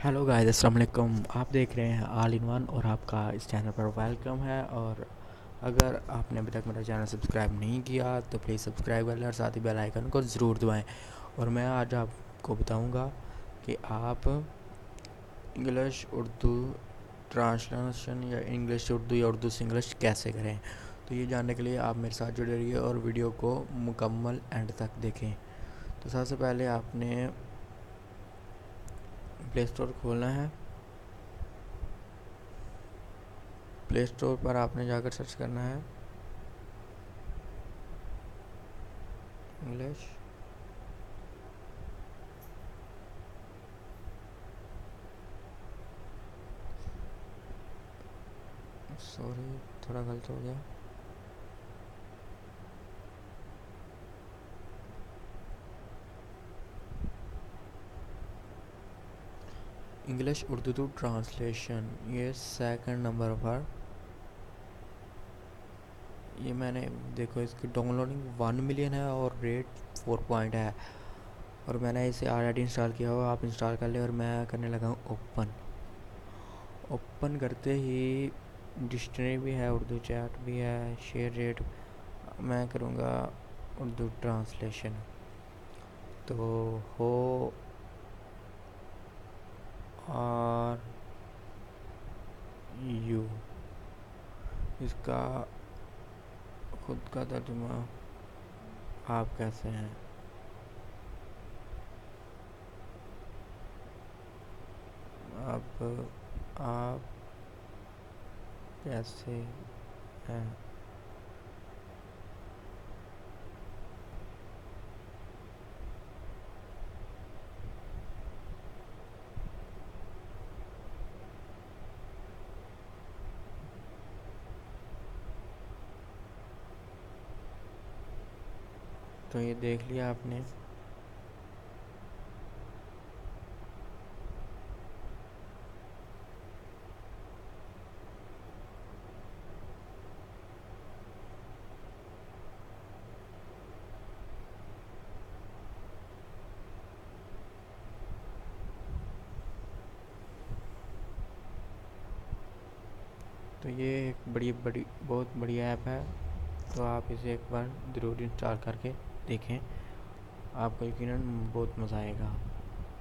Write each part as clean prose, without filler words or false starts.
Hello guys, अस्सलाम वालेकुम। आप देख रहे हैं ऑल इन वन और आपका इस चैनल पर वेलकम है। और अगर आपने अभी तक मेरा चैनल सब्सक्राइब नहीं किया तो प्लीज़ सब्सक्राइब कर लें और साथ ही बेल आइकन को ज़रूर दबाएं। और मैं आज आपको बताऊंगा कि आप इंग्लिश उर्दू ट्रांसलेशन या इंग्लिश से उर्दू या उर्दू से इंग्लिश कैसे करें। तो ये जानने के लिए आप मेरे साथ जुड़े रहिए और वीडियो को मुकम्मल एंड तक देखें। तो सबसे पहले आपने प्ले स्टोर खोलना है। प्ले स्टोर पर आपने जाकर सर्च करना है इंग्लिश। सॉरी, थोड़ा गलत हो गया। इंग्लिश उर्दू टू ट्रांसलेशन, ये सेकंड नंबर पर। ये मैंने देखो, इसकी डाउनलोडिंग 1 मिलियन है और रेट 4 है। और मैंने इसे ऑलरेडी इंस्टॉल किया हुआ, आप इंस्टॉल कर ले। और मैं करने लगा हूँ ओपन। ओपन करते ही डिक्शनरी भी है, उर्दू चैट भी है, शेयर रेट। मैं करूँगा उर्दू ट्रांसलेशन। तो हो आर यू, इसका खुद का तर्जुमा आप कैसे हैं। अब आप कैसे हैं। तो ये देख लिया आपने। तो ये एक बड़ी बड़ी बहुत बड़ी ऐप है। तो आप इसे एक बार ज़रूर इंस्टॉल करके देखें, आपको यकीनन बहुत मज़ा आएगा।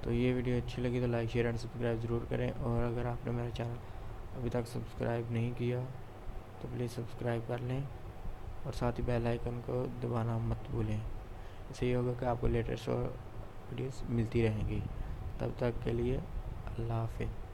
तो ये वीडियो अच्छी लगी तो लाइक शेयर एंड सब्सक्राइब ज़रूर करें। और अगर आपने मेरा चैनल अभी तक सब्सक्राइब नहीं किया तो प्लीज़ सब्सक्राइब कर लें और साथ ही बेल आइकन को दबाना मत भूलें। इससे ये होगा कि आपको लेटेस्ट वीडियोस मिलती रहेंगी। तब तक के लिए अल्लाह हाफिज़।